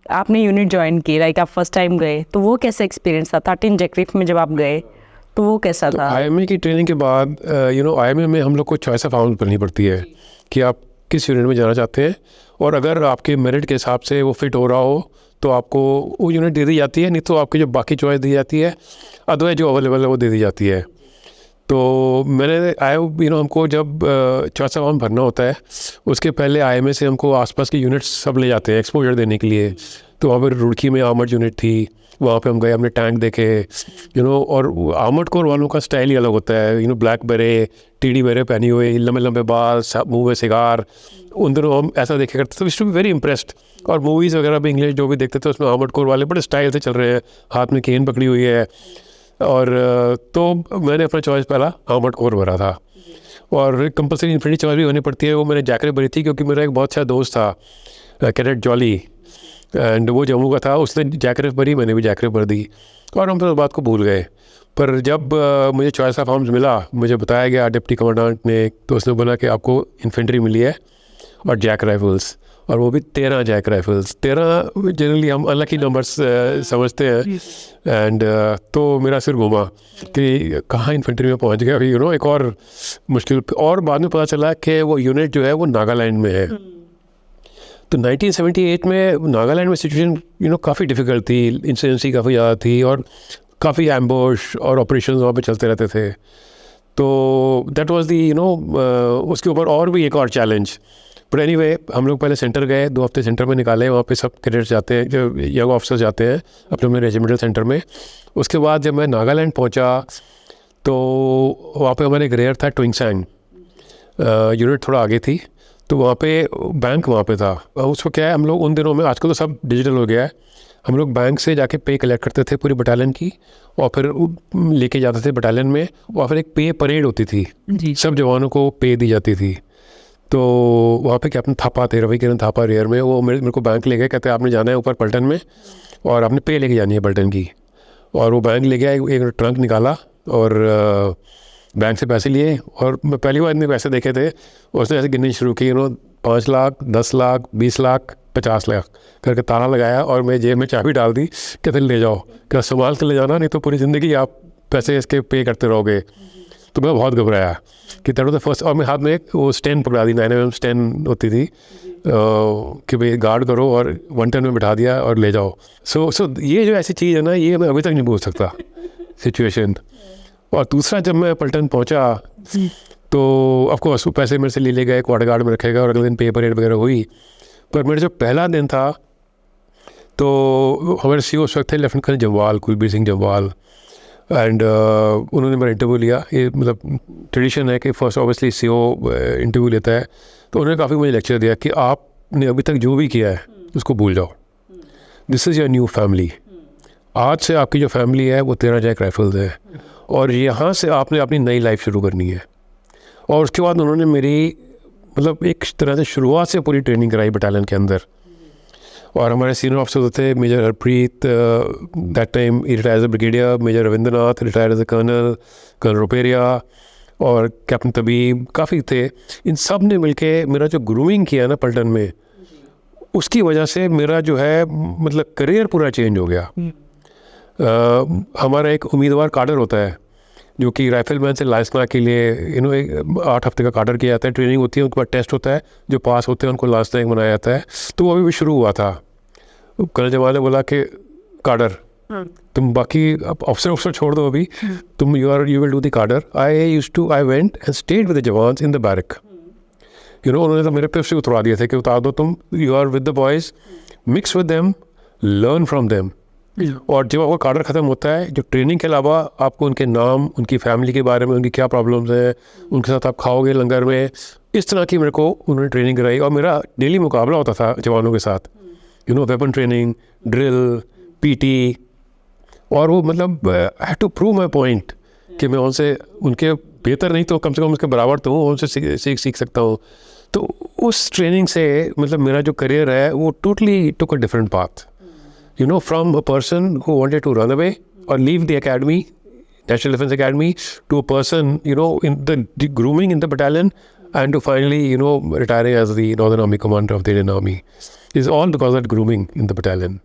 आपने unit join की, like आप फर्स्ट टाइम गए, तो वो कैसा एक्सपीरियंस था? 13 जैकरिफ में जब आप गए तो वो कैसा था? आईएमए की ट्रेनिंग के बाद आईएमए में हम लोग को चॉइस ऑफ आर्म्स करनी पड़ती है कि आप किस यूनिट में जाना चाहते हैं, और अगर आपके मेरिट के हिसाब से वो फिट हो रहा हो तो आपको वो यूनिट दे दी जाती है, नहीं तो आपकी जो बाकी चॉइस दी जाती है, अदरवाइज जो अवेलेबल है वो दे दी जाती है। तो मैंने हमको जब चॉइस ऑफ आर्म भरना होता है उसके पहले आईएमए से हमको आसपास के यूनिट्स सब ले जाते हैं एक्सपोजर देने के लिए। तो वहाँ पर रुड़की में आर्मर्ड यूनिट थी, वहाँ पे हम गए, हमने टैंक देखे, और आर्मर्ड कोर वालों का स्टाइल ही अलग होता है, ब्लैक बेरे, टीडी बेरे पहनी हुई, लंबे लंबे बाल, मुंह में सिगार, उन दिनों हम ऐसा देखे करते, तो we to be very impressed. और मूवीज़ वगैरह भी इंग्लिश जो भी देखते थे उसमें आर्मर्ड कोर वाले बड़े स्टाइल से चल रहे हैं, हाथ में केन पकड़ी हुई है, और तो मैंने अपना चॉइस पहला आर्मर्ड कोर भरा था। और कंपल्सरी इन्फिनिटी चॉइस भी होनी पड़ती है, वो मैंने जैकरिफ भरी थी क्योंकि मेरा एक बहुत अच्छा दोस्त था कैडेट जॉली, एंड वो जम्मू का था, उसने जैकरिफ भरी, मैंने भी जैकरिफ भर दी, और हम फिर उस बात को भूल गए। पर जब मुझे चॉइस ऑफ आर्म्स मिला, मुझे बताया गया डिप्टी कमांडेंट ने, तो उसने बोला कि आपको इन्फेंट्री मिली है और जैक राइफल्स, और वो भी 13 जैक राइफल्स। 13 जनरली हम अनलकी नंबर्स समझते हैं, एंड तो मेरा सिर घूमा कि कहाँ इन्फेंट्री में पहुंच गया। एक और मुश्किल, और बाद में पता चला कि वो यूनिट जो है वो नागालैंड में है। तो 1978 में नागालैंड में सिचुएशन काफ़ी डिफ़िकल्ट थी, इंसर्जेंसी काफ़ी ज़्यादा थी, और काफ़ी एम्बुश और ऑपरेशंस वहाँ पे चलते रहते थे। तो दैट वाज दी उसके ऊपर और भी एक और चैलेंज। बट एनीवे, हम लोग पहले सेंटर गए, 2 हफ्ते सेंटर में निकाले, वहाँ पे सब कैडेट्स जाते हैं, जो यंग ऑफिसर्स जाते हैं अपने अपने रेजिमेंटल सेंटर में। उसके बाद जब मैं नागालैंड पहुँचा तो वहाँ पे हमारे एक रेयर था, ट्विंगसैंग यूनिट थोड़ा आगे थी, तो वहाँ पे बैंक वहाँ पे था। उसको क्या है, हम लोग उन दिनों में, आजकल तो सब डिजिटल हो गया है, हम लोग बैंक से जाके पे कलेक्ट करते थे पूरी बटालियन की, और फिर लेके जाते थे बटालियन में, और फिर एक पे परेड होती थी जी। सब जवानों को पे दी जाती थी। तो वहाँ पे कैप्टन थापा थे, रवि किरण थापा रेयर में, वो मेरे को बैंक ले गए, कहते आपने जाना है ऊपर पलटन में और आपने पे लेके जानी है पलटन की। और वो बैंक ले गया, एक ट्रंक निकाला और बैंक से पैसे लिए, और मैं पहली बार इतने पैसे देखे थे, उसने ऐसे गिननी शुरू की, 5 लाख, 10 लाख, 20 लाख, 50 लाख करके ताला लगाया, और मैं जेब में चाबी डाल दी, कहते ले जाओ, क्या संभाल के ले जाना, नहीं तो पूरी ज़िंदगी आप पैसे इसके पे करते रहोगे। तो मैं बहुत घबराया कि दैट वाज द फर्स्ट, और मैं हाथ में एक वो स्टैंड पकड़ा दी, 9mm स्टैंड होती थी, कि भाई गार्ड करो, और 1 टन में बिठा दिया और ले जाओ। सो ये जो ऐसी चीज़ है ना, ये मैं अभी तक नहीं भूल सकता सिचुएशन। और दूसरा, जब मैं पलटन पहुंचा तो ऑफकोर्स पैसे मेरे से ले गए, क्वार्टर गार्ड में रखेगा, और अगले दिन पे परेड वगैरह हुई। पर मेरा जो पहला दिन था, तो हमारे सीओ उस वक्त थे lieutenant colonel Jamwal, Kulbir Singh Jamwal, and उन्होंने मेरा इंटरव्यू लिया। ये मतलब ट्रेडिशन है कि फर्स्ट ऑब्वियसली सीओ इंटरव्यू लेता है, तो उन्होंने काफ़ी मुझे लेक्चर दिया कि आपने अभी तक जो भी किया है उसको भूल जाओ, this is your new family. आज से आपकी जो फैमिली है वो 13 जैक राइफल्स है, और यहाँ से आपने अपनी नई लाइफ शुरू करनी है। और उसके बाद उन्होंने मेरी मतलब एक तरह से शुरुआत से पूरी ट्रेनिंग कराई बटालियन के अंदर। और हमारे सीनियर ऑफिसर थे, major Harpreet, that time retired as a brigadier, major Ravindranath retired as a colonel, colonel Ruperia, और कैप्टन तबीब, काफ़ी थे। इन सब ने मिलके मेरा जो ग्रूमिंग किया ना पलटन में, उसकी वजह से मेरा जो है मतलब करियर पूरा चेंज हो गया। हमारा एक उम्मीदवार काडर होता है जो कि राइफलमैन से लाइसेंस के लिए 8 हफ्ते का काडर किया जाता है, ट्रेनिंग होती है, उनके बाद टेस्ट होता है, जो पास होते हैं उनको लास्ट रैंक बनाया जाता है। तो वो अभी भी शुरू हुआ था। कर्नल जमाल ने बोला कि काडर, तुम बाकी अफसर छोड़ दो, अभी तुम you will do the cadre. I went and stayed with the jawans in the barrack. उन्होंने तो मेरे पे उससे उतरा दिए थे कि उतार दो तुम, you are with the boys, mix with them, learn from them. और जब आपका काडर ख़त्म होता है, जो ट्रेनिंग के अलावा आपको उनके नाम, उनकी फैमिली के बारे में, उनकी क्या प्रॉब्लम्स हैं, उनके साथ आप खाओगे लंगर में, इस तरह की मेरे को उन्होंने ट्रेनिंग कराई। और मेरा डेली मुकाबला होता था जवानों के साथ, वेपन ट्रेनिंग, ड्रिल, पीटी, और वो मतलब I have to prove my point कि मैं उनसे, उनके बेहतर नहीं तो कम से कम उसके बराबर तो हूँ, उनसे सीख सकता हूँ। तो उस ट्रेनिंग से मतलब मेरा जो करियर है वो totally took a different path, from a person who wanted to run away or leave the academy, National Defense Academy, to a person, in the grooming in the battalion, and to finally, retiring as the Northern Army Commander of the Indian Army is all because of that grooming in the battalion.